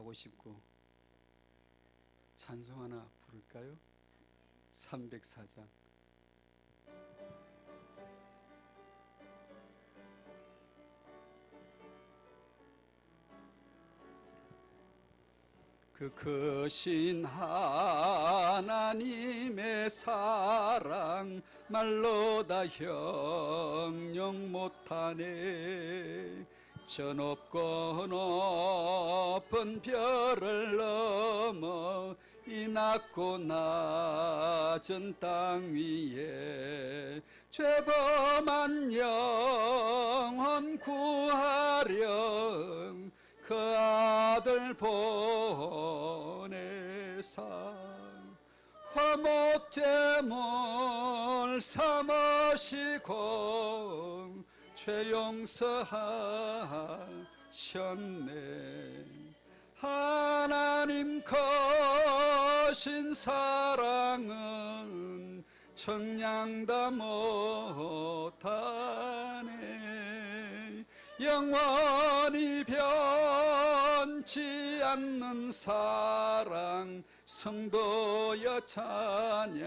가고 싶고 찬송 하나 부를까요? 304장. 그 크신 하나님의 사랑 말로 다 형용 못하네. 저 높고 높은 별을 넘어 이 낮고 낮은 땅 위에 죄범한 영혼 구하려 그 아들 보내사 화목제물 삼으시고 죄 용서하셨네. 하나님 크신 사랑은 청량다 못하네. 영원히 변치 않는 사랑 성도여 찬양하세.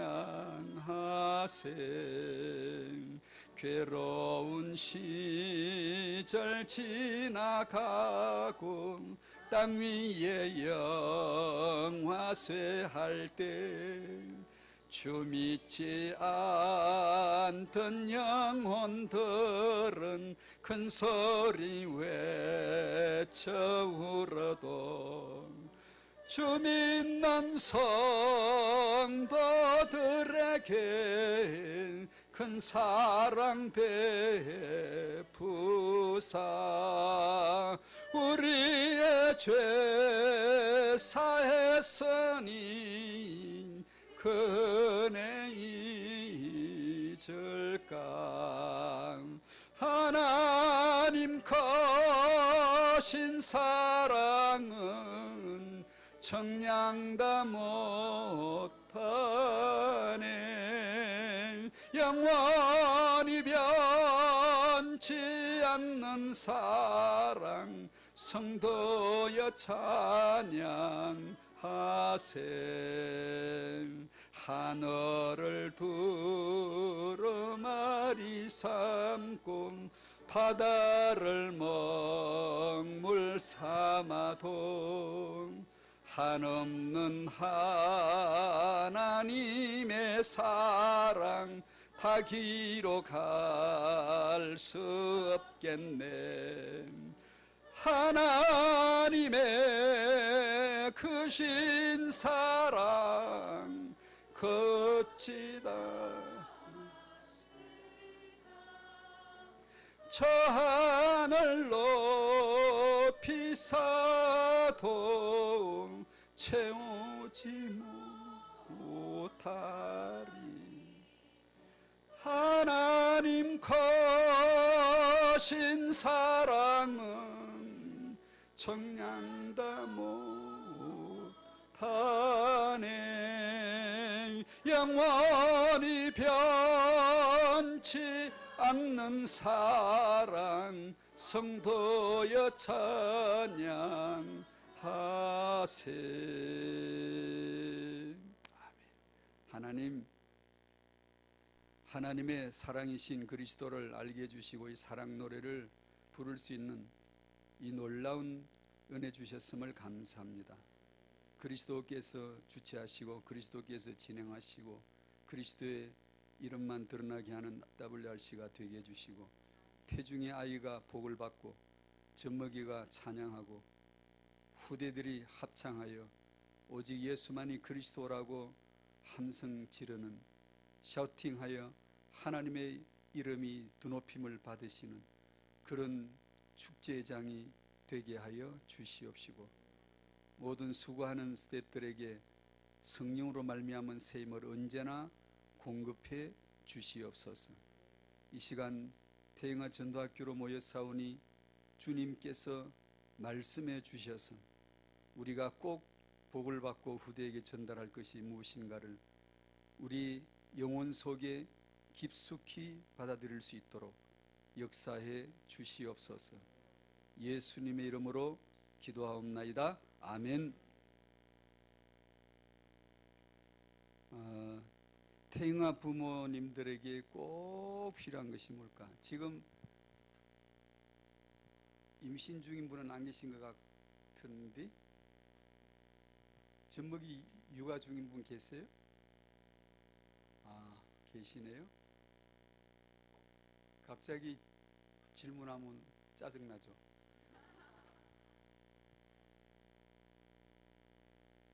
괴로운 시절 지나가고 땅 위에 영화쇠할 때 주 믿지 않던 영혼들은 큰 소리 외쳐 울어도 주 믿는 성도들에게 큰 사랑 베푸사 우리의 죄 사했으니 그네 잊을까. 하나님 크신 사랑은 청량다 못하네. 영원히 변치 않는 사랑 성도여 찬양하세. 하늘을 두루마리 삼고 바다를 먹물 삼아도 한없는 하나님의 사랑 다 기록할 수 없겠네. 하나님의 크신 사랑 거치다 저 하늘 높이 사도 채우지 못하리. 하나님 크신 사랑은 청량다 못하네. 영원히 변치 않는 사랑 성도여 찬양하세. 아멘. 하나님의 사랑이신 그리스도를 알게 해주시고 이 사랑 노래를 부를 수 있는 이 놀라운 은혜 주셨음을 감사합니다. 그리스도께서 주체하시고 그리스도께서 진행하시고 그리스도의 이름만 드러나게 하는 WRC가 되게 해주시고 태중의 아이가 복을 받고 젖먹이가 찬양하고 후대들이 합창하여 오직 예수만이 그리스도라고 함성 지르는 샤우팅하여 하나님의 이름이 드높임을 받으시는 그런 축제장이 되게 하여 주시옵시고 모든 수고하는 스태프들에게 성령으로 말미암은 새 힘을 언제나 공급해 주시옵소서. 이 시간 태영아 전도학교로 모여 싸우니 주님께서 말씀해 주셔서 우리가 꼭 복을 받고 후대에게 전달할 것이 무엇인가를 우리 영혼 속에 깊숙이 받아들일 수 있도록 역사해 주시옵소서. 예수님의 이름으로 기도하옵나이다. 아멘. 태영아 부모님들에게 꼭 필요한 것이 뭘까? 지금 임신 중인 분은 안 계신 것 같은데, 젖먹이 육아 중인 분 계세요? 아, 계시네요. 갑자기 질문하면 짜증나죠.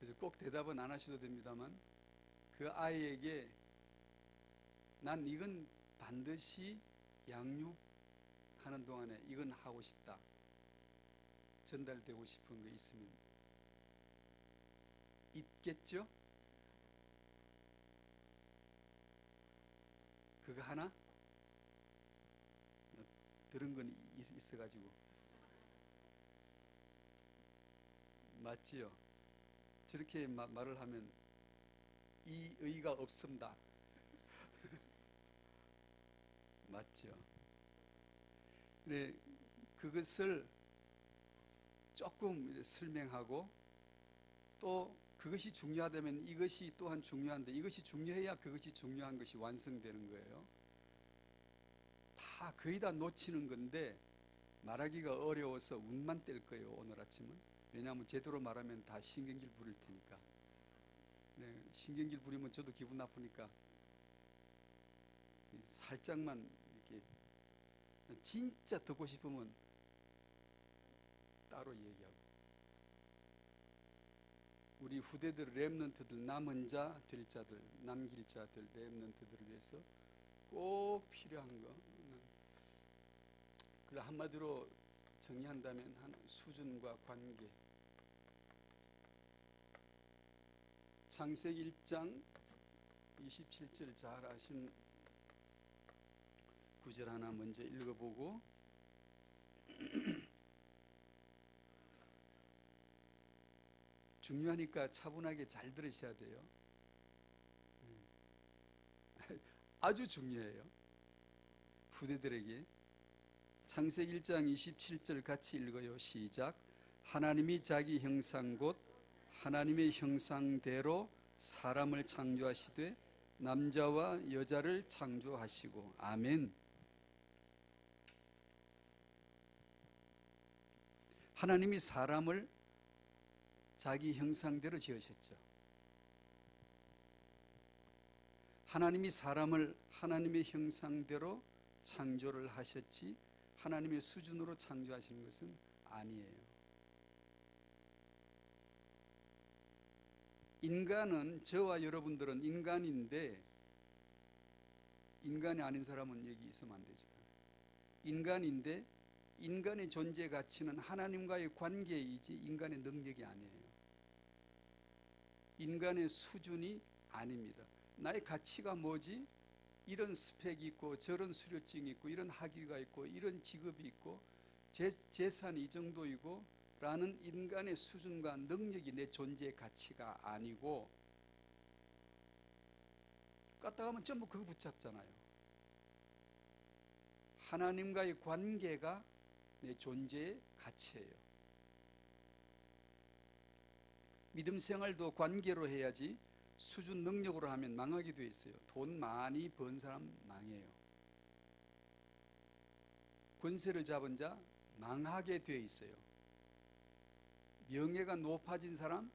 그래서 꼭 대답은 안 하셔도 됩니다만, 그 아이에게 난 이건 반드시 양육하는 동안에 이건 하고 싶다, 전달되고 싶은 거 있으면 있겠죠? 그거 하나? 들은 건 있어가지고. 맞지요? 저렇게 말을 하면 이 의의가 없습니다. 맞죠? 그래, 그것을 조금 설명하고, 또 그것이 중요하다면 이것이 또한 중요한데, 이것이 중요해야 그것이 중요한 것이 완성되는 거예요. 다 거의 다 놓치는 건데 말하기가 어려워서 운만 뗄 거예요, 오늘 아침은. 왜냐하면 제대로 말하면 다 신경질 부릴 테니까. 네, 신경질 부리면 저도 기분 나쁘니까 살짝만 이렇게, 진짜 듣고 싶으면 따로 얘기하고. 우리 후대들, 렘넌트들, 남은 자 될 자들, 남길 자들, 렘넌트들을 위해서 꼭 필요한 거, 그걸 한마디로 정의한다면 수준과 관계. 창세기 1장 27절 잘 아신 구절 하나 먼저 읽어보고 중요하니까 차분하게 잘 들으셔야 돼요. 아주 중요해요, 후대들에게. 창세기 1장 27절 같이 읽어요. 시작. 하나님이 자기 형상 곧 하나님의 형상대로 사람을 창조하시되 남자와 여자를 창조하시고. 아멘. 하나님이 사람을 자기 형상대로 지으셨죠. 하나님이 사람을 하나님의 형상대로 창조를 하셨지 하나님의 수준으로 창조하시는 것은 아니에요. 인간은, 저와 여러분들은 인간인데, 인간이 아닌 사람은 여기 있으면 안 되죠. 인간인데 인간의 존재 가치는 하나님과의 관계이지 인간의 능력이 아니에요. 인간의 수준이 아닙니다. 나의 가치가 뭐지? 이런 스펙이 있고 저런 수료증이 있고 이런 학위가 있고 이런 직업이 있고 재산이 이 정도이고 라는 인간의 수준과 능력이 내 존재의 가치가 아니고, 까딱 하면 전부 그거 붙잡잖아요. 하나님과의 관계가 내 존재의 가치예요. 믿음 생활도 관계로 해야지 수준 능력으로 하면 망하게 돼 있어요. 돈 많이 번 사람 망해요. 권세를 잡은 자 망하게 돼 있어요. 명예가 높아진 사람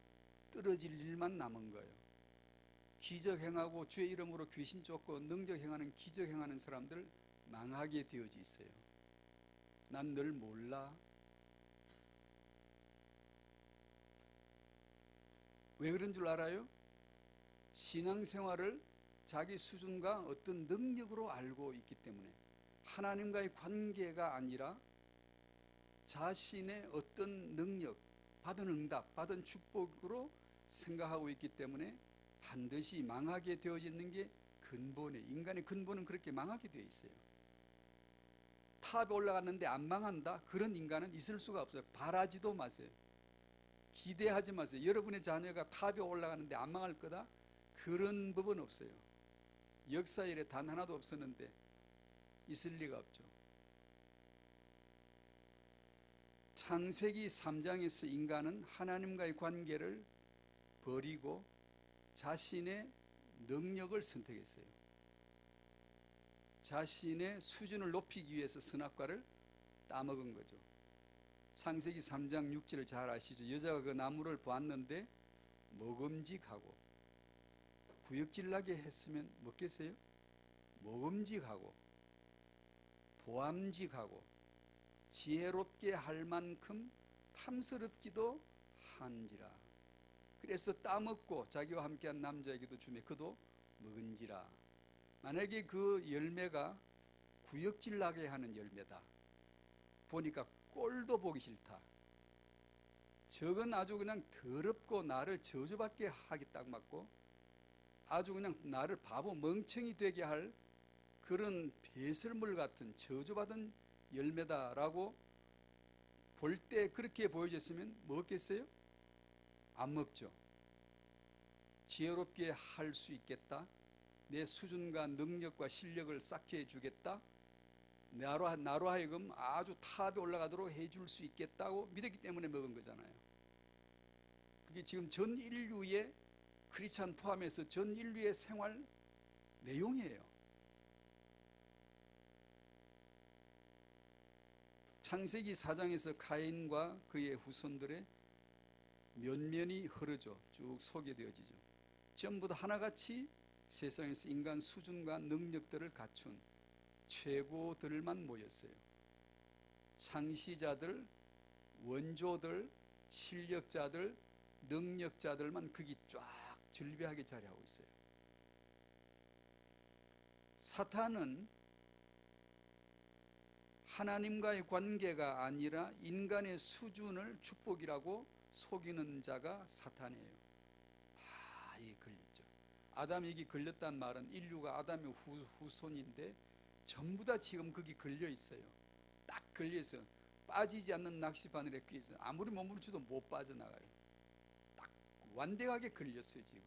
떨어질 일만 남은 거예요. 기적 행하고 주의 이름으로 귀신 쫓고 능력 행하는, 기적 행하는 사람들 망하게 되어져 있어요. 난 널 몰라. 왜 그런 줄 알아요? 신앙생활을 자기 수준과 어떤 능력으로 알고 있기 때문에, 하나님과의 관계가 아니라 자신의 어떤 능력, 받은 응답, 받은 축복으로 생각하고 있기 때문에 반드시 망하게 되어지는 게 근본에, 인간의 근본은 그렇게 망하게 되어 있어요. 탑에 올라갔는데 안 망한다? 그런 인간은 있을 수가 없어요. 바라지도 마세요. 기대하지 마세요. 여러분의 자녀가 탑에 올라가는데 안 망할 거다? 그런 법은 없어요. 역사 일에 단 하나도 없었는데 있을 리가 없죠. 창세기 3장에서 인간은 하나님과의 관계를 버리고 자신의 능력을 선택했어요. 자신의 수준을 높이기 위해서 선악과를 따먹은 거죠. 창세기 3장 6절을 잘 아시죠? 여자가 그 나무를 보았는데 먹음직하고, 구역질나게 했으면 먹겠어요? 먹음직하고 보암직하고 지혜롭게 할 만큼 탐스럽기도 한지라. 그래서 따먹고 자기와 함께한 남자에게도 주매 그도 먹은지라. 만약에 그 열매가 구역질나게 하는 열매다, 보니까 꼴도 보기 싫다, 저건 아주 그냥 더럽고 나를 저주받게 하겠다고 맞고 아주 그냥 나를 바보 멍청이 되게 할 그런 배설물 같은 저주받은 열매다라고 볼 때 그렇게 보여졌으면 먹겠어요? 안 먹죠. 지혜롭게 할 수 있겠다, 내 수준과 능력과 실력을 쌓게 해주겠다, 나로 하여금 아주 탑에 올라가도록 해줄 수 있겠다고 믿었기 때문에 먹은 거잖아요. 그게 지금 전 인류의, 크리스찬 포함해서 전 인류의 생활 내용이에요. 창세기 4장에서 가인과 그의 후손들의 면면이 흐르죠. 쭉 소개되어지죠. 전부 다 하나같이 세상에서 인간 수준과 능력들을 갖춘 최고들만 모였어요. 창시자들, 원조들, 실력자들, 능력자들만 거기 쫙 절비하게 자리하고 있어요. 사탄은 하나님과의 관계가 아니라 인간의 수준을 축복이라고 속이는 자가 사탄이에요. 다 이 걸렸죠. 아담에게 걸렸단 말은 인류가 아담의 후손인데 전부 다 지금 거기 걸려 있어요. 딱 걸려서 빠지지 않는 낚시바늘에 끼어서 아무리 몸부림쳐도 못 빠져나가요. 딱 완벽하게 걸렸어요 지금.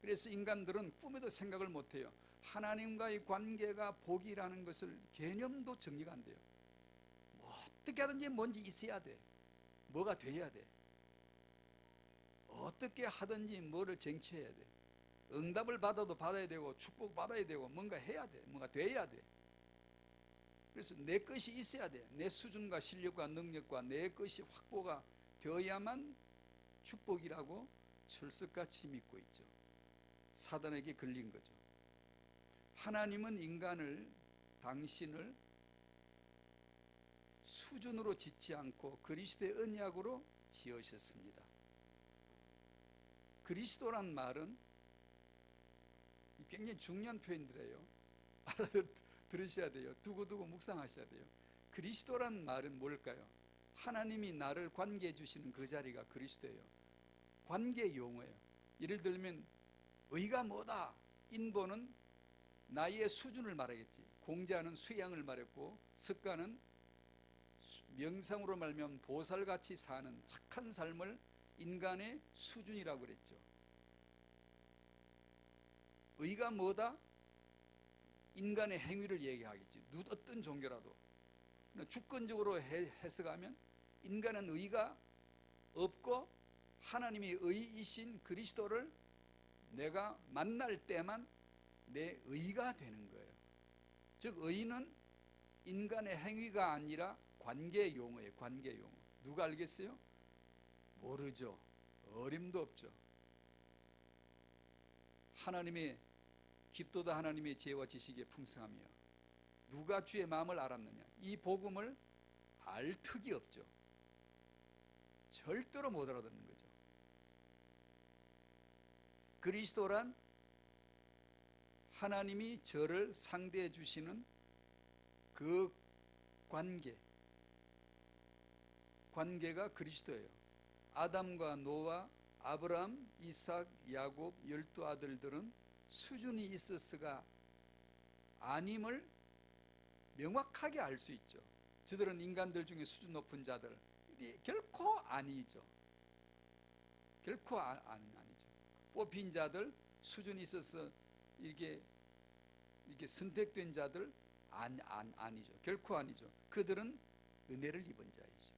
그래서 인간들은 꿈에도 생각을 못해요. 하나님과의 관계가 복이라는 것을 개념도 정리가 안 돼요. 뭐 어떻게 하든지 뭔지 있어야 돼. 뭐가 돼야 돼. 어떻게 하든지 뭐를 쟁취해야 돼. 응답을 받아도 받아야 되고 축복 받아야 되고 뭔가 해야 돼. 뭔가 돼야 돼. 그래서 내 것이 있어야 돼. 내 수준과 실력과 능력과 내 것이 확보가 되어야만 축복이라고 철석같이 믿고 있죠. 사단에게 걸린 거죠. 하나님은 인간을, 당신을 수준으로 짓지 않고 그리스도의 언약으로 지으셨습니다. 그리스도란 말은 굉장히 중요한 표현들이에요. 알아들으셔야 돼요. 두고두고 묵상하셔야 돼요. 그리스도란 말은 뭘까요? 하나님이 나를 관계해 주시는 그 자리가 그리스도예요. 관계 용어예요. 예를 들면 의가 뭐다? 인보는 나의 수준을 말하겠지. 공자는 수양을 말했고 석가는 명상으로 말하면 보살같이 사는 착한 삶을 인간의 수준이라고 그랬죠. 의가 뭐다? 인간의 행위를 얘기하겠지. 어떤 종교라도. 주권적으로 해석하면 인간은 의가 없고 하나님의 의이신 그리스도를 내가 만날 때만 내 의가 되는 거예요. 즉 의는 인간의 행위가 아니라 관계 용어예요. 관계 용어. 누가 알겠어요? 모르죠. 어림도 없죠. 하나님의 깊도다 하나님의 지혜와 지식에 풍성하며 누가 주의 마음을 알았느냐. 이 복음을 알 턱이 없죠. 절대로 못 알아듣는 거죠. 그리스도란 하나님이 저를 상대해 주시는 그 관계가 그리스도예요. 아담과 노아, 아브라함, 이삭, 야곱 12아들들은 수준이 있었으가 아님을 명확하게 알 수 있죠. 저들은 인간들 중에 수준 높은 자들 결코 아니죠. 결코 아니죠. 뽑힌 자들, 수준이 있어서 이게 선택된 자들 아니죠. 결코 아니죠. 그들은 은혜를 입은 자이죠.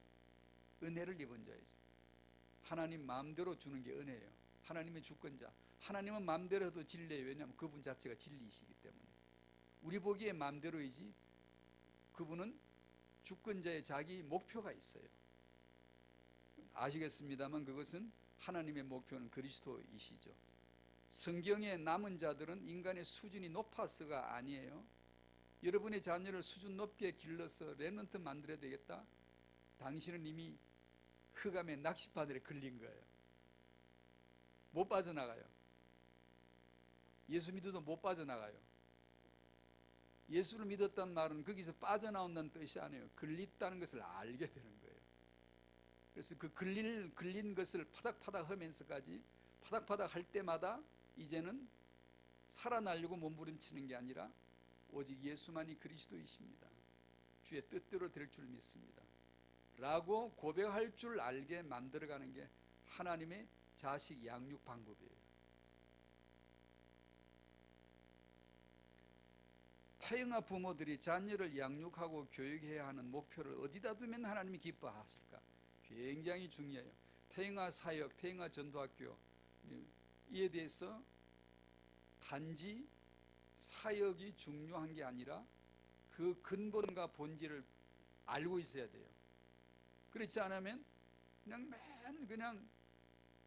은혜를 입은 자이죠. 하나님 마음대로 주는 게 은혜예요. 하나님의 주권자. 하나님은 마음대로 해도 진리예요. 왜냐하면 그분 자체가 진리이시기 때문에. 우리 보기에 마음대로이지 그분은 주권자의 자기 목표가 있어요. 아시겠습니다만 그것은 하나님의 목표는 그리스도이시죠. 성경의 남은 자들은 인간의 수준이 높아서가 아니에요. 여러분의 자녀를 수준 높게 길러서 렘넌트 만들어야 되겠다? 당신은 이미 흑암의 낚시바늘에 걸린 거예요. 못 빠져나가요. 예수 믿어도 못 빠져나가요. 예수를 믿었다는 말은 거기서 빠져나온다는 뜻이 아니에요. 걸렸다는 것을 알게 되는 거예요. 그래서 그 걸린 것을 파닥파닥 하면서까지 파닥파닥 할 때마다 이제는 살아나려고 몸부림치는 게 아니라 오직 예수만이 그리스도이십니다. 주의 뜻대로 될 줄 믿습니다. 라고 고백할 줄 알게 만들어가는 게 하나님의 자식 양육 방법이에요. 태영아 부모들이 자녀를 양육하고 교육해야 하는 목표를 어디다 두면 하나님이 기뻐하실까? 굉장히 중요해요. 태영아 사역, 태영아 전도학교 이에 대해서 단지 사역이 중요한 게 아니라 그 근본과 본질을 알고 있어야 돼요. 그렇지 않으면 그냥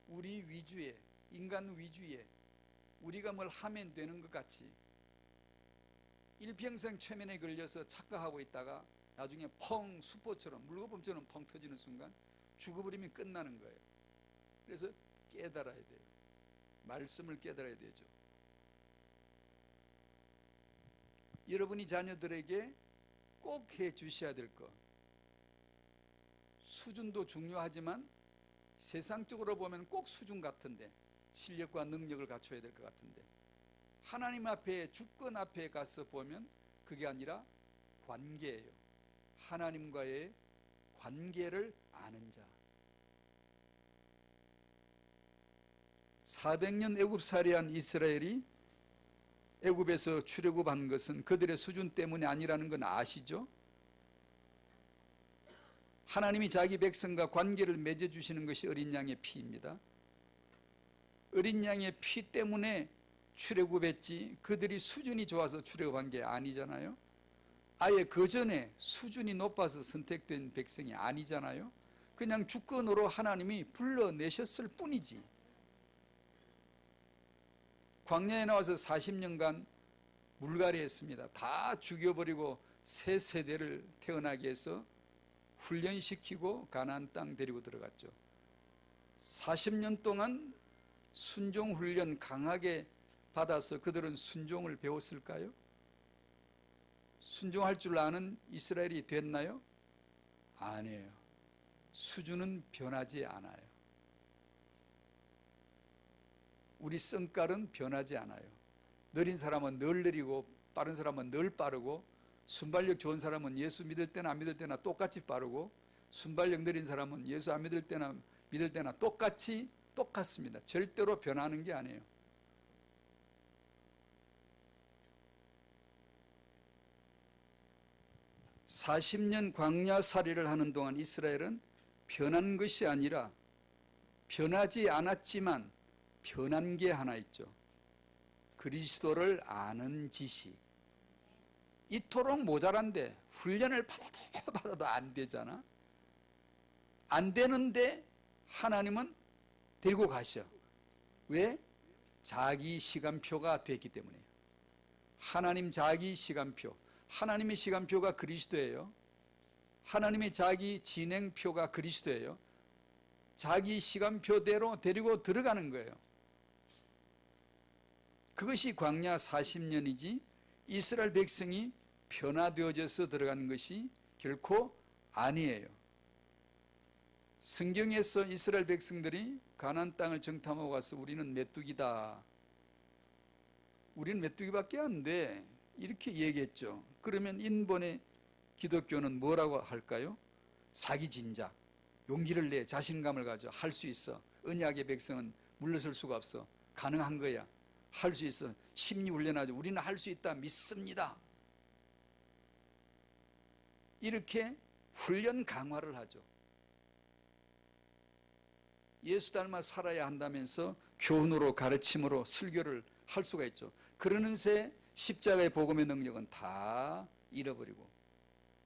우리 위주의, 인간 위주의 우리가 뭘 하면 되는 것 같이 일평생 최면에 걸려서 착각하고 있다가 나중에 펑 수포처럼 물거품처럼 펑 터지는 순간 죽어버리면 끝나는 거예요. 그래서 깨달아야 돼요. 말씀을 깨달아야 되죠. 여러분이 자녀들에게 꼭 해 주셔야 될 것, 수준도 중요하지만 세상적으로 보면 꼭 수준 같은데 실력과 능력을 갖춰야 될 것 같은데 하나님 앞에 주권 앞에 가서 보면 그게 아니라 관계예요. 하나님과의 관계를 아는 자. 400년 애굽살이한 이스라엘이 애굽에서 출애굽한 것은 그들의 수준 때문이 아니라는 건 아시죠? 하나님이 자기 백성과 관계를 맺어주시는 것이 어린 양의 피입니다. 어린 양의 피 때문에 출애굽했지 그들이 수준이 좋아서 출애굽한 게 아니잖아요. 아예 그 전에 수준이 높아서 선택된 백성이 아니잖아요. 그냥 주권으로 하나님이 불러내셨을 뿐이지. 광야에 나와서 40년간 물갈이 했습니다. 다 죽여버리고 새 세대를 태어나게 해서 훈련시키고 가나안 땅 데리고 들어갔죠. 40년 동안 순종 훈련 강하게 받아서 그들은 순종을 배웠을까요? 순종할 줄 아는 이스라엘이 됐나요? 아니에요. 수준은 변하지 않아요. 우리 성깔은 변하지 않아요. 느린 사람은 늘 느리고 빠른 사람은 늘 빠르고 순발력 좋은 사람은 예수 믿을 때나 안 믿을 때나 똑같이 빠르고 순발력 느린 사람은 예수 안 믿을 때나 믿을 때나 똑같습니다. 절대로 변하는 게 아니에요. (40년) 광야살이를 하는 동안 이스라엘은 변한 것이 아니라 변하지 않았지만 변한 게 하나 있죠. 그리스도를 아는 지식. 이토록 모자란데 훈련을 받아도 안 되잖아. 안 되는데 하나님은 데리고 가셔. 왜? 자기 시간표가 됐기 때문이에요. 하나님 자기 시간표. 하나님의 시간표가 그리스도예요. 하나님의 자기 진행표가 그리스도예요. 자기 시간표대로 데리고 들어가는 거예요. 그것이 광야 40년이지 이스라엘 백성이 변화되어져서 들어가는 것이 결코 아니에요. 성경에서 이스라엘 백성들이 가나안 땅을 정탐하고 가서 우리는 메뚜기다. 우리는 메뚜기밖에 안 돼. 이렇게 얘기했죠. 그러면 인본의 기독교는 뭐라고 할까요? 사기진작, 용기를 내, 자신감을 가져, 할 수 있어. 언약의 백성은 물러설 수가 없어. 가능한 거야. 할 수 있어. 심리 훈련하죠. 우리는 할 수 있다. 믿습니다. 이렇게 훈련 강화를 하죠. 예수 닮아 살아야 한다면서 교훈으로 가르침으로 설교를 할 수가 있죠. 그러는 새 십자가의 복음의 능력은 다 잃어버리고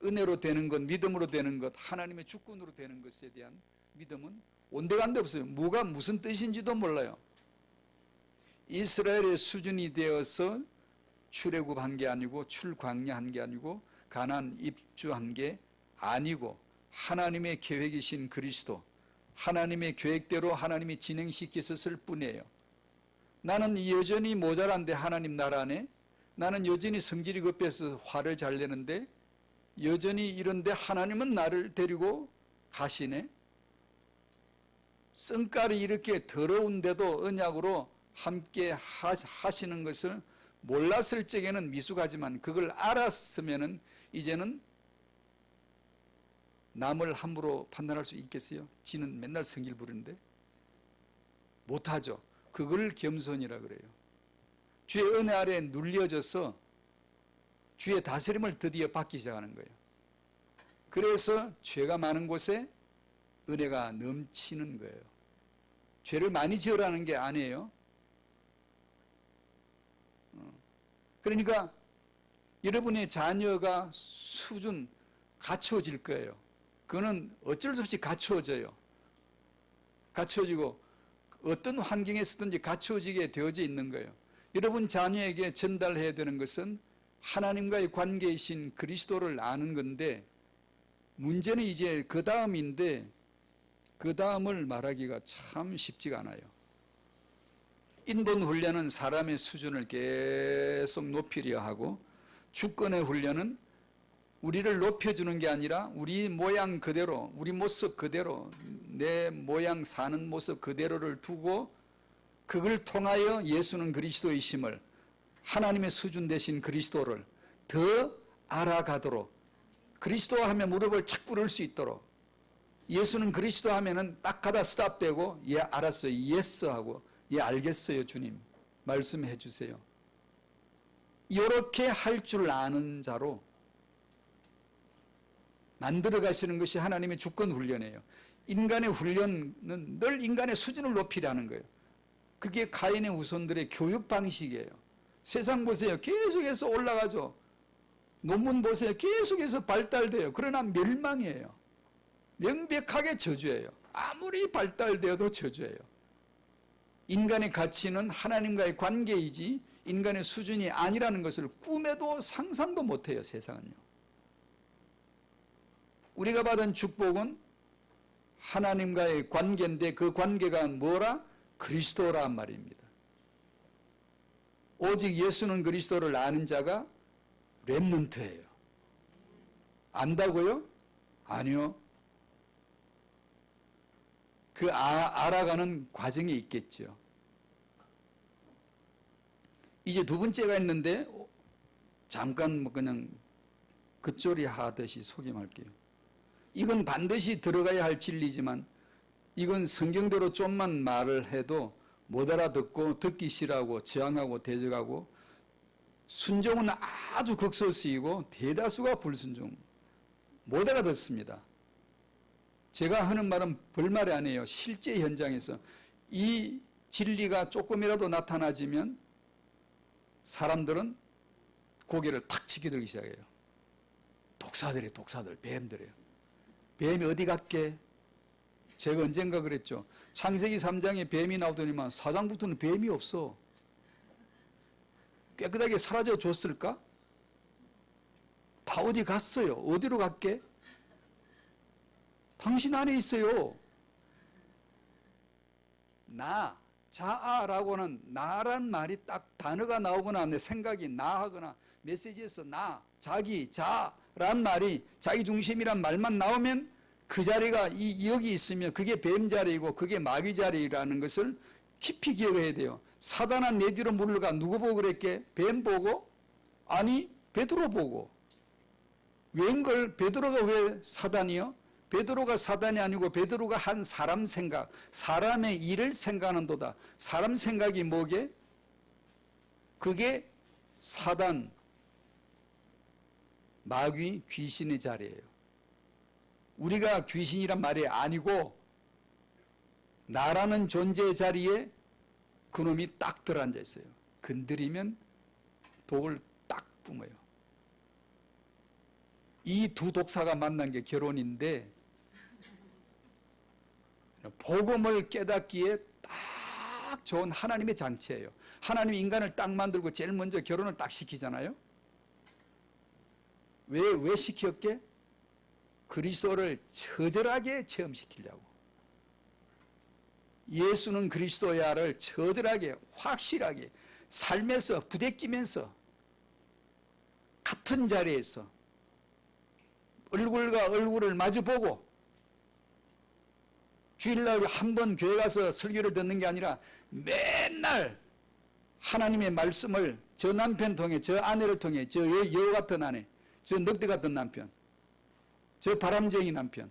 은혜로 되는 것, 믿음으로 되는 것, 하나님의 주권으로 되는 것에 대한 믿음은 온데간데 없어요. 뭐가 무슨 뜻인지도 몰라요. 이스라엘의 수준이 되어서 출애굽한 게 아니고 출광야한 게 아니고 가나안 입주한 게 아니고 하나님의 계획이신 그리스도, 하나님의 계획대로 하나님이 진행시키셨을 뿐이에요. 나는 여전히 모자란데 하나님 나라 안에, 나는 여전히 성질이 급해서 화를 잘 내는데, 여전히 이런데 하나님은 나를 데리고 가시네. 성깔이 이렇게 더러운데도 언약으로 함께 하시는 것을 몰랐을 적에는 미숙하지만 그걸 알았으면은 이제는 남을 함부로 판단할 수 있겠어요? 지는 맨날 성질 부르는데 못하죠. 그걸 겸손이라 그래요. 주의 은혜 아래 눌려져서 주의 다스림을 드디어 받기 시작하는 거예요. 그래서 죄가 많은 곳에 은혜가 넘치는 거예요. 죄를 많이 지으라는 게 아니에요. 그러니까 여러분의 자녀가 수준 갖춰질 거예요. 그거는 어쩔 수 없이 갖춰져요. 갖춰지고 어떤 환경에서든지 갖춰지게 되어져 있는 거예요. 여러분 자녀에게 전달해야 되는 것은 하나님과의 관계이신 그리스도를 아는 건데, 문제는 이제 그 다음인데 그 다음을 말하기가 참 쉽지가 않아요. 인본 훈련은 사람의 수준을 계속 높이려 하고, 주권의 훈련은 우리를 높여주는 게 아니라 우리 모양 그대로, 우리 모습 그대로, 내 모양 사는 모습 그대로를 두고 그걸 통하여 예수는 그리스도이심을, 하나님의 수준 되신 그리스도를 더 알아가도록, 그리스도 하면 무릎을 착 꿇을 수 있도록, 예수는 그리스도 하면은 딱 하다 스탑되고, 예 알았어요, 예스 하고, 예 알겠어요 주님 말씀해 주세요. 이렇게 할 줄 아는 자로 만들어 가시는 것이 하나님의 주권 훈련이에요. 인간의 훈련은 늘 인간의 수준을 높이려는 거예요. 그게 가인의 후손들의 교육 방식이에요. 세상 보세요. 계속해서 올라가죠. 논문 보세요. 계속해서 발달돼요. 그러나 멸망이에요. 명백하게 저주예요. 아무리 발달되어도 저주예요. 인간의 가치는 하나님과의 관계이지 인간의 수준이 아니라는 것을 꿈에도 상상도 못해요. 세상은요. 우리가 받은 축복은 하나님과의 관계인데 그 관계가 뭐라? 그리스도란 말입니다. 오직 예수는 그리스도를 아는 자가 렘넌트예요. 안다고요? 아니요. 그 알아가는 과정이 있겠죠. 이제 두 번째가 있는데 잠깐 뭐 그냥 겉절이 하듯이 소개할게요. 이건 반드시 들어가야 할 진리지만 이건 성경대로 좀만 말을 해도 못 알아듣고 듣기 싫어하고 저항하고 대적하고, 순종은 아주 극소수이고 대다수가 불순종, 못 알아듣습니다. 제가 하는 말은 벌말이 아니에요. 실제 현장에서 이 진리가 조금이라도 나타나지면 사람들은 고개를 탁 치켜들기 시작해요. 독사들이에요. 독사들, 뱀들이에요. 뱀이 어디 갔게? 제가 언젠가 그랬죠. 창세기 3장에 뱀이 나오더니만 4장부터는 뱀이 없어. 깨끗하게 사라져 줬을까? 다 어디 갔어요. 어디로 갔게? 당신 안에 있어요. 나, 자아라고는 나란 말이 딱 단어가 나오거나 내 생각이 나하거나 메시지에서 나, 자기, 자란 말이 자기 중심이란 말만 나오면 그 자리가 여기 있으면 그게 뱀 자리이고 그게 마귀 자리라는 것을 깊이 기억해야 돼요. 사단아 내 뒤로 물러가. 누구 보고 그랬게? 뱀 보고? 아니 베드로 보고. 웬걸 베드로가 왜 사단이요? 베드로가 사단이 아니고 베드로가 한 사람 생각, 사람의 일을 생각하는도다. 사람 생각이 뭐게? 그게 사단, 마귀, 귀신의 자리예요. 우리가 귀신이란 말이 아니고 나라는 존재 자리에 그놈이 딱 들어앉아 있어요. 건드리면 독을 딱 뿜어요. 이 두 독사가 만난 게 결혼인데 복음을 깨닫기에 딱 좋은 하나님의 장치예요. 하나님이 인간을 딱 만들고 제일 먼저 결혼을 딱 시키잖아요. 왜 시켰게? 그리스도를 처절하게 체험시키려고. 예수는 그리스도야를 처절하게 확실하게 삶에서 부대끼면서 같은 자리에서 얼굴과 얼굴을 마주보고 주일날 한 번 교회 가서 설교를 듣는 게 아니라 맨날 하나님의 말씀을 저 남편 통해, 저 아내를 통해, 저 여우 같은 아내, 저 늑대 같은 남편, 저 바람쟁이 남편,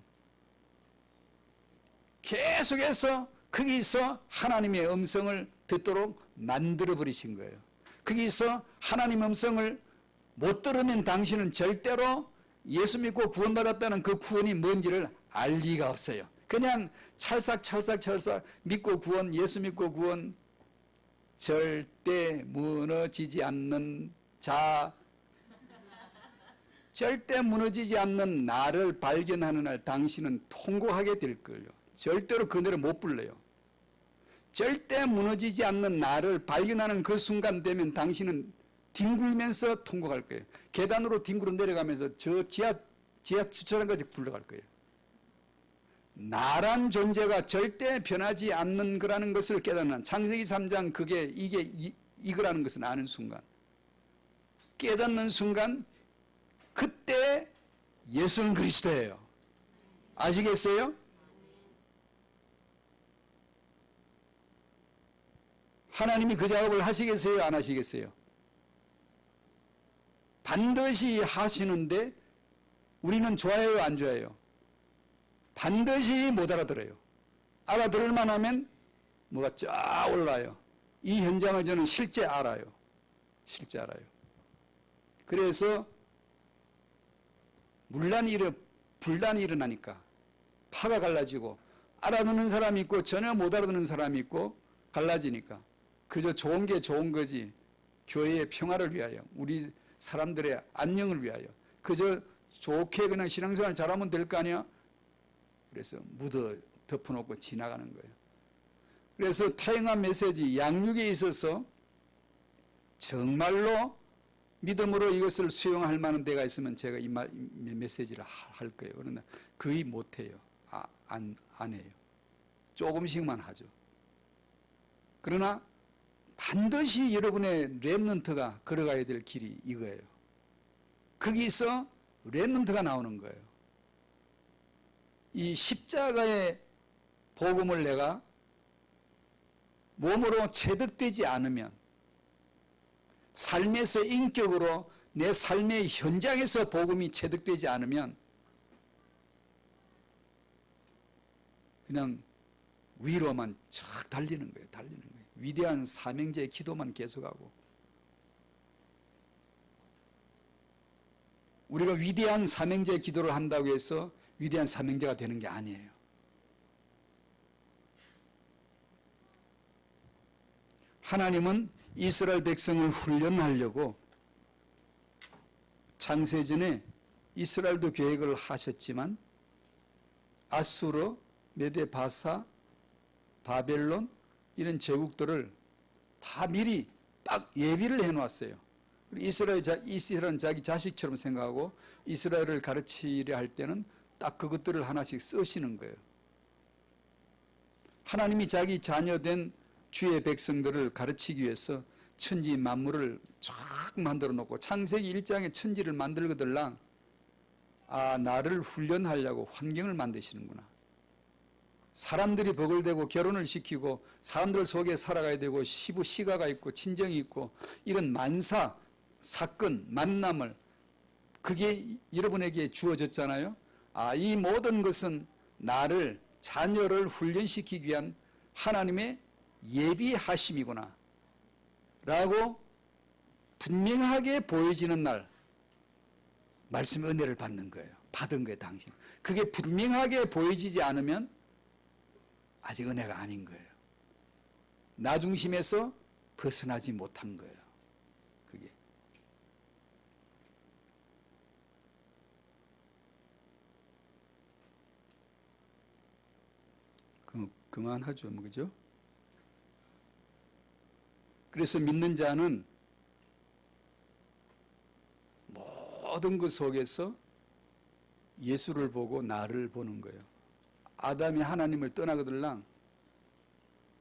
계속해서 거기서 하나님의 음성을 듣도록 만들어버리신 거예요. 거기서 하나님 음성을 못 들으면 당신은 절대로 예수 믿고 구원받았다는 그 구원이 뭔지를 알 리가 없어요. 그냥 찰싹 믿고 구원, 예수 믿고 구원, 절대 무너지지 않는 자, 절대 무너지지 않는 나를 발견하는 날 당신은 통곡하게 될 거예요. 절대로 그 노래 못 불러요. 절대 무너지지 않는 나를 발견하는 그 순간 되면 당신은 뒹굴면서 통곡할 거예요. 계단으로 뒹굴어 내려가면서 저 지하 주차장까지 굴러갈 거예요. 나란 존재가 절대 변하지 않는 거라는 것을 깨닫는, 창세기 3장 이게 이거라는 것을 아는 순간, 깨닫는 순간, 그때 예수는 그리스도예요. 아시겠어요? 하나님이 그 작업을 하시겠어요? 안 하시겠어요? 반드시 하시는데 우리는 좋아해요? 안 좋아해요? 반드시 못 알아들어요. 알아들을만 하면 뭐가 쫙 올라요. 이 현장을 저는 실제 알아요. 실제 알아요. 그래서 분란이 일어나니까 파가 갈라지고 알아듣는 사람이 있고 전혀 못 알아듣는 사람이 있고 갈라지니까 그저 좋은 게 좋은 거지, 교회의 평화를 위하여, 우리 사람들의 안녕을 위하여 그저 좋게 그냥 신앙생활 잘하면 될 거 아니야? 그래서 덮어놓고 지나가는 거예요. 그래서 타영한 메시지, 양육에 있어서 정말로 믿음으로 이것을 수용할 만한 데가 있으면 제가 이 메시지를 할 거예요. 그러나 거의 못해요. 안 해요. 조금씩만 하죠. 그러나 반드시 여러분의 렘넌트가 걸어가야 될 길이 이거예요. 거기서 렘넌트가 나오는 거예요. 이 십자가의 복음을 내가 몸으로 체득되지 않으면, 삶에서 인격으로 내 삶의 현장에서 복음이 체득되지 않으면 그냥 위로만 쫙 달리는 거예요. 위대한 사명제의 기도만 계속하고. 우리가 위대한 사명제의 기도를 한다고 해서 위대한 사명제가 되는 게 아니에요. 하나님은 이스라엘 백성을 훈련하려고 창세전에 이스라엘도 계획을 하셨지만 아수르, 메데, 바사, 바벨론 이런 제국들을 다 미리 딱 예비를 해놓았어요. 이스라엘은 자기 자식처럼 생각하고 이스라엘을 가르치려 할 때는 딱 그것들을 하나씩 쓰시는 거예요. 하나님이 자기 자녀된 주의 백성들을 가르치기 위해서 천지 만물을 쫙 만들어 놓고 창세기 1장에 천지를 만들거들랑 나를 훈련하려고 환경을 만드시는구나. 사람들이 버글대고 결혼을 시키고 사람들 속에 살아가야 되고 시가가 있고 친정이 있고 이런 만사, 사건, 만남을 그게 여러분에게 주어졌잖아요. 이 모든 것은 나를, 자녀를 훈련시키기 위한 하나님의 예비하심이구나 라고 분명하게 보여지는 날 말씀의 은혜를 받는 거예요. 받은 거예요, 당신. 그게 분명하게 보여지지 않으면 아직 은혜가 아닌 거예요. 나 중심에서 벗어나지 못한 거예요. 그게. 그만하죠, 뭐, 그죠? 그래서 믿는 자는 모든 것 속에서 예수를 보고 나를 보는 거예요. 아담이 하나님을 떠나거들랑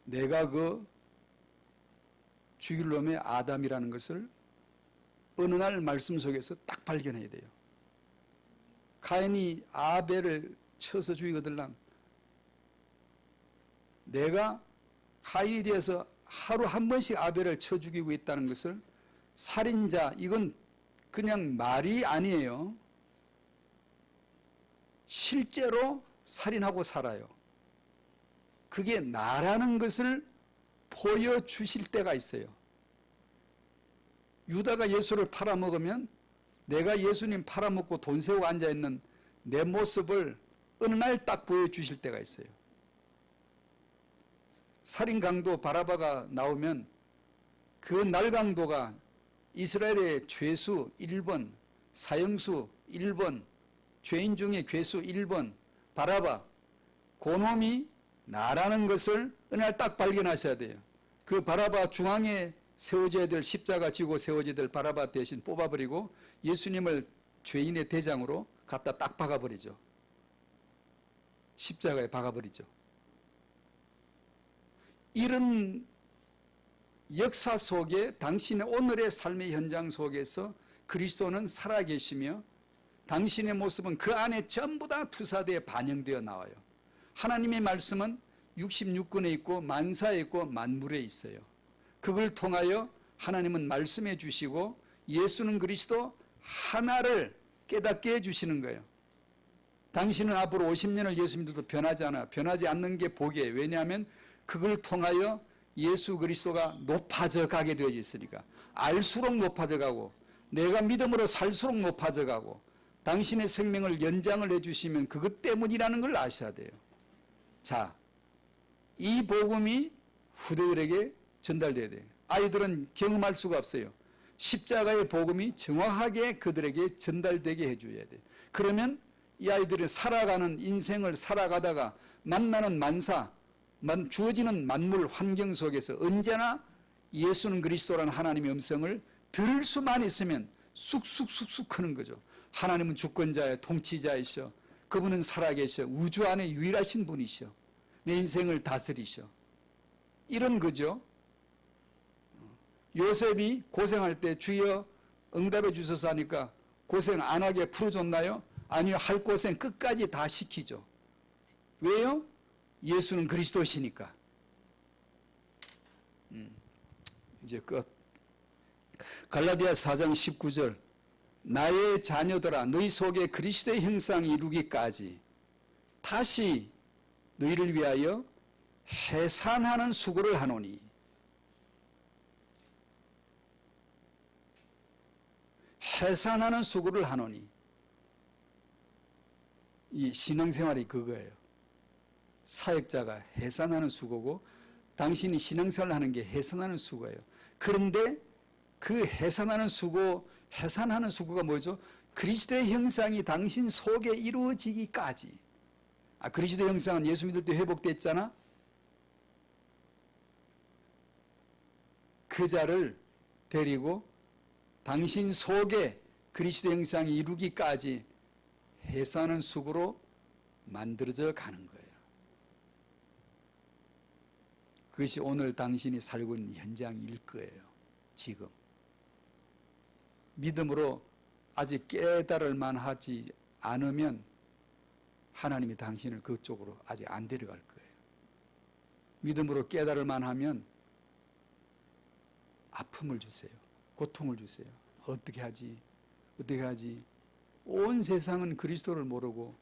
내가 그 죽일 놈의 아담이라는 것을 어느 날 말씀 속에서 딱 발견해야 돼요. 가인이 아벨을 쳐서 죽이거들랑 내가 가인에 대해서 하루 한 번씩 아벨을 쳐 죽이고 있다는 것을 살인자, 이건 그냥 말이 아니에요. 실제로 살인하고 살아요. 그게 나라는 것을 보여주실 때가 있어요. 유다가 예수를 팔아먹으면 내가 예수님 팔아먹고 돈 세우고 앉아있는 내 모습을 어느 날 딱 보여주실 때가 있어요. 살인 강도 바라바가 나오면 그 날강도가 이스라엘의 죄수 1번, 사형수 1번, 죄인 중에 괴수 1번, 바라바, 그놈이 나라는 것을 어느 날 딱 발견하셔야 돼요. 그 바라바 중앙에 세워져야 될, 십자가 지고 세워져야 될 바라바 대신 뽑아버리고 예수님을 죄인의 대장으로 갖다 딱 박아버리죠. 십자가에 박아버리죠. 이런 역사 속에 당신의 오늘의 삶의 현장 속에서 그리스도는 살아계시며 당신의 모습은 그 안에 전부 다 투사되어 반영되어 나와요. 하나님의 말씀은 66권에 있고 만사에 있고 만물에 있어요. 그걸 통하여 하나님은 말씀해 주시고 예수는 그리스도 하나를 깨닫게 해주시는 거예요. 당신은 앞으로 50년을 예수 믿어도 변하지 않아. 변하지 않는 게 복이에요. 왜냐하면 그걸 통하여 예수 그리스도가 높아져 가게 되어 있으니까. 알수록 높아져 가고 내가 믿음으로 살수록 높아져 가고 당신의 생명을 연장을 해주시면 그것 때문이라는 걸 아셔야 돼요. 자, 이 복음이 후대들에게 전달돼야 돼요. 아이들은 경험할 수가 없어요. 십자가의 복음이 정확하게 그들에게 전달되게 해줘야 돼요. 그러면 이 아이들이 살아가는 인생을 살아가다가 만나는 만사, 주어지는 만물 환경 속에서 언제나 예수는 그리스도라는 하나님의 음성을 들을 수만 있으면 쑥쑥쑥쑥 크는 거죠. 하나님은 주권자의 통치자이셔. 그분은 살아계셔. 우주 안에 유일하신 분이셔. 내 인생을 다스리셔. 이런 거죠. 요셉이 고생할 때 주여 응답해 주셔서 하니까 고생 안 하게 풀어줬나요? 아니요. 할 고생 끝까지 다 시키죠. 왜요? 예수는 그리스도시니까. 이제 끝. 갈라디아 4장 19절. 나의 자녀들아 너희 속에 그리스도의 형상이 이루기까지 다시 너희를 위하여 해산하는 수고를 하노니. 해산하는 수고를 하노니. 이 신앙생활이 그거예요. 사역자가 해산하는 수고고 당신이 신앙생활을 하는 게 해산하는 수고예요. 그런데 그 해산하는 수고, 해산하는 수고가 뭐죠? 그리스도의 형상이 당신 속에 이루어지기까지. 그리스도의 형상은 예수 믿을 때 회복됐잖아? 그 자를 데리고 당신 속에 그리스도의 형상이 이루기까지 해산하는 수고로 만들어져 가는 거예요. 그것이 오늘 당신이 살고 있는 현장일 거예요. 지금. 믿음으로 아직 깨달을 만하지 않으면 하나님이 당신을 그쪽으로 아직 안 데려갈 거예요. 믿음으로 깨달을 만하면 아픔을 주세요. 고통을 주세요. 어떻게 하지? 어떻게 하지? 온 세상은 그리스도를 모르고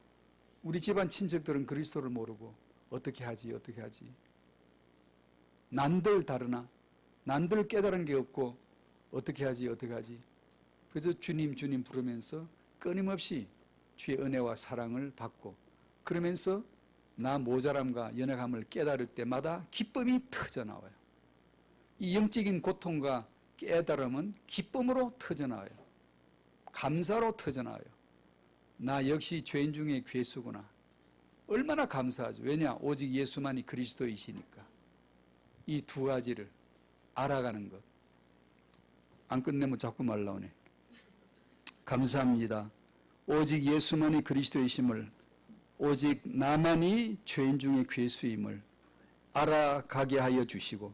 우리 집안 친척들은 그리스도를 모르고 어떻게 하지? 어떻게 하지? 난들 다르나? 난들 깨달은 게 없고 어떻게 하지? 어떻게 하지? 그래서 주님 주님 부르면서 끊임없이 주의 은혜와 사랑을 받고 그러면서 나 모자람과 연약함을 깨달을 때마다 기쁨이 터져나와요. 이 영적인 고통과 깨달음은 기쁨으로 터져나와요. 감사로 터져나와요. 나 역시 죄인 중에 괴수구나. 얼마나 감사하죠. 왜냐? 오직 예수만이 그리스도이시니까. 이 두 가지를 알아가는 것. 안 끝내면 자꾸 말 나오네. 감사합니다. 오직 예수만이 그리스도이심을, 오직 나만이 죄인 중에 괴수임을 알아가게 하여 주시고,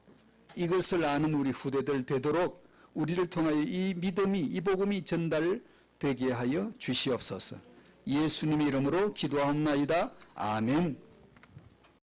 이것을 아는 우리 후대들 되도록 우리를 통하여 이 믿음이, 이 복음이 전달되게 하여 주시옵소서. 예수님의 이름으로 기도하옵나이다. 아멘.